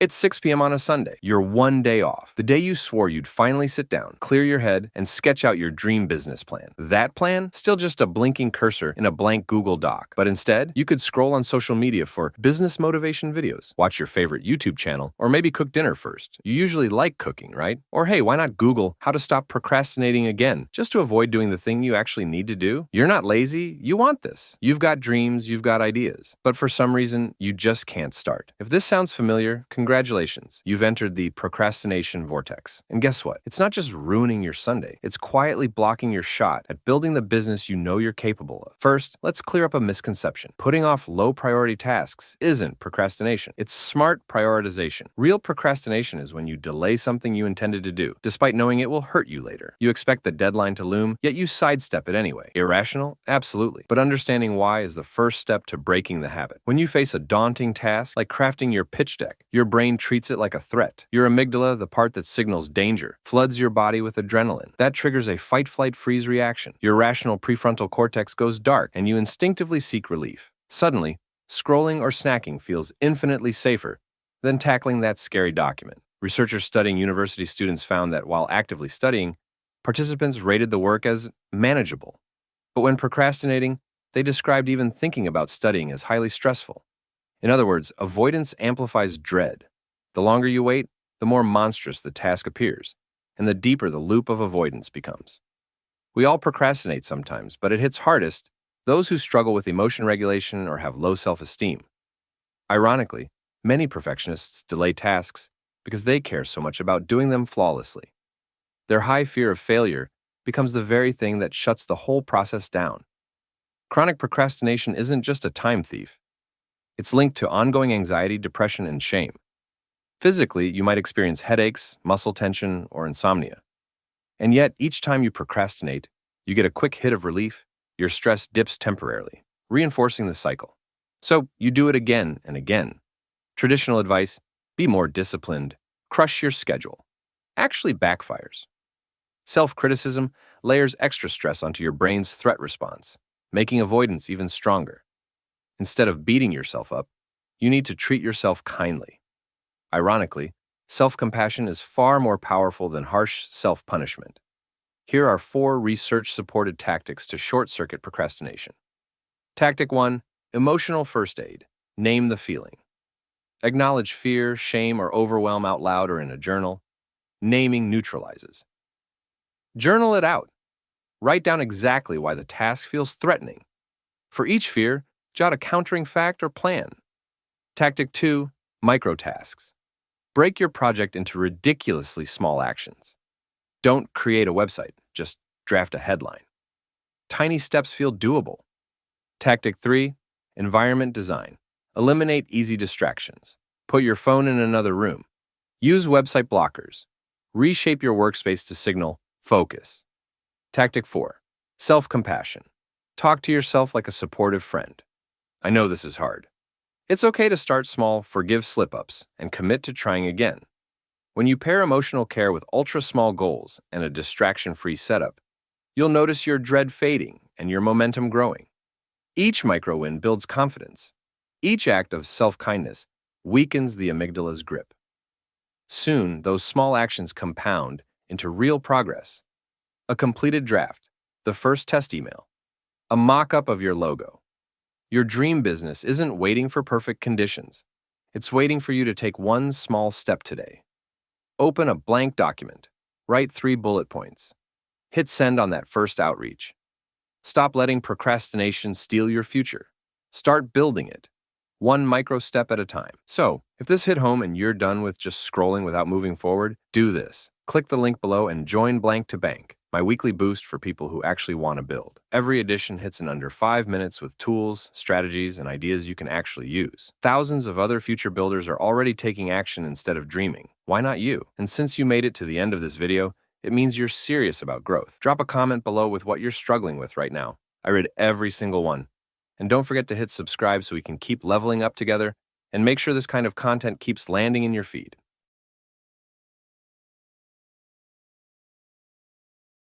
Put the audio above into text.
It's 6 p.m. on a Sunday, your one day off, the day you swore you'd finally sit down, clear your head, and sketch out your dream business plan. That plan? Still just a blinking cursor in a blank Google Doc. But instead, you could scroll on social media for business motivation videos, watch your favorite YouTube channel, or maybe cook dinner first. You usually like cooking, right? Or hey, why not Google how to stop procrastinating again, just to avoid doing the thing you actually need to do? You're not lazy, you want this. You've got dreams, you've got ideas. But for some reason, you just can't start. If this sounds familiar, congratulations, you've entered the procrastination vortex. And guess what? It's not just ruining your Sunday, it's quietly blocking your shot at building the business you know you're capable of. First, let's clear up a misconception. Putting off low-priority tasks isn't procrastination. It's smart prioritization. Real procrastination is when you delay something you intended to do, despite knowing it will hurt you later. You expect the deadline to loom, yet you sidestep it anyway. Irrational? Absolutely. But understanding why is the first step to breaking the habit. When you face a daunting task, like crafting your pitch deck, your brain treats it like a threat. Your amygdala, the part that signals danger, floods your body with adrenaline. That triggers a fight-flight-freeze reaction. Your rational prefrontal cortex goes dark, and you instinctively seek relief. Suddenly, scrolling or snacking feels infinitely safer than tackling that scary document. Researchers studying university students found that while actively studying, participants rated the work as manageable. But when procrastinating, they described even thinking about studying as highly stressful. In other words, avoidance amplifies dread. The longer you wait, the more monstrous the task appears, and the deeper the loop of avoidance becomes. We all procrastinate sometimes, but it hits hardest those who struggle with emotion regulation or have low self-esteem. Ironically, many perfectionists delay tasks because they care so much about doing them flawlessly. Their high fear of failure becomes the very thing that shuts the whole process down. Chronic procrastination isn't just a time thief. It's linked to ongoing anxiety, depression, and shame. Physically, you might experience headaches, muscle tension, or insomnia. And yet, each time you procrastinate, you get a quick hit of relief, your stress dips temporarily, reinforcing the cycle. So, you do it again and again. Traditional advice, be more disciplined, crush your schedule, actually backfires. Self-criticism layers extra stress onto your brain's threat response, making avoidance even stronger. Instead of beating yourself up, you need to treat yourself kindly. Ironically, self-compassion is far more powerful than harsh self-punishment. Here are 4 research-supported tactics to short-circuit procrastination. Tactic 1, emotional first aid. Name the feeling. Acknowledge fear, shame, or overwhelm out loud or in a journal. Naming neutralizes. Journal it out. Write down exactly why the task feels threatening. For each fear, jot a countering fact or plan. Tactic 2, microtasks. Break your project into ridiculously small actions. Don't create a website, just draft a headline. Tiny steps feel doable. Tactic 3, environment design. Eliminate easy distractions. Put your phone in another room. Use website blockers. Reshape your workspace to signal focus. Tactic 4, self-compassion. Talk to yourself like a supportive friend. I know this is hard. It's okay to start small, forgive slip-ups, and commit to trying again. When you pair emotional care with ultra-small goals and a distraction-free setup, you'll notice your dread fading and your momentum growing. Each micro-win builds confidence. Each act of self-kindness weakens the amygdala's grip. Soon, those small actions compound into real progress. A completed draft, the first test email, a mock-up of your logo. Your dream business isn't waiting for perfect conditions. It's waiting for you to take one small step today. Open a blank document. Write 3 bullet points. Hit send on that first outreach. Stop letting procrastination steal your future. Start building it, one micro step at a time. So, if this hit home and you're done with just scrolling without moving forward, do this. Click the link below and join Blank to Bank, my weekly boost for people who actually want to build. Every edition hits in under 5 minutes with tools, strategies, and ideas you can actually use. Thousands of other future builders are already taking action instead of dreaming. Why not you? And since you made it to the end of this video, it means you're serious about growth. Drop a comment below with what you're struggling with right now. I read every single one. And don't forget to hit subscribe so we can keep leveling up together and make sure this kind of content keeps landing in your feed.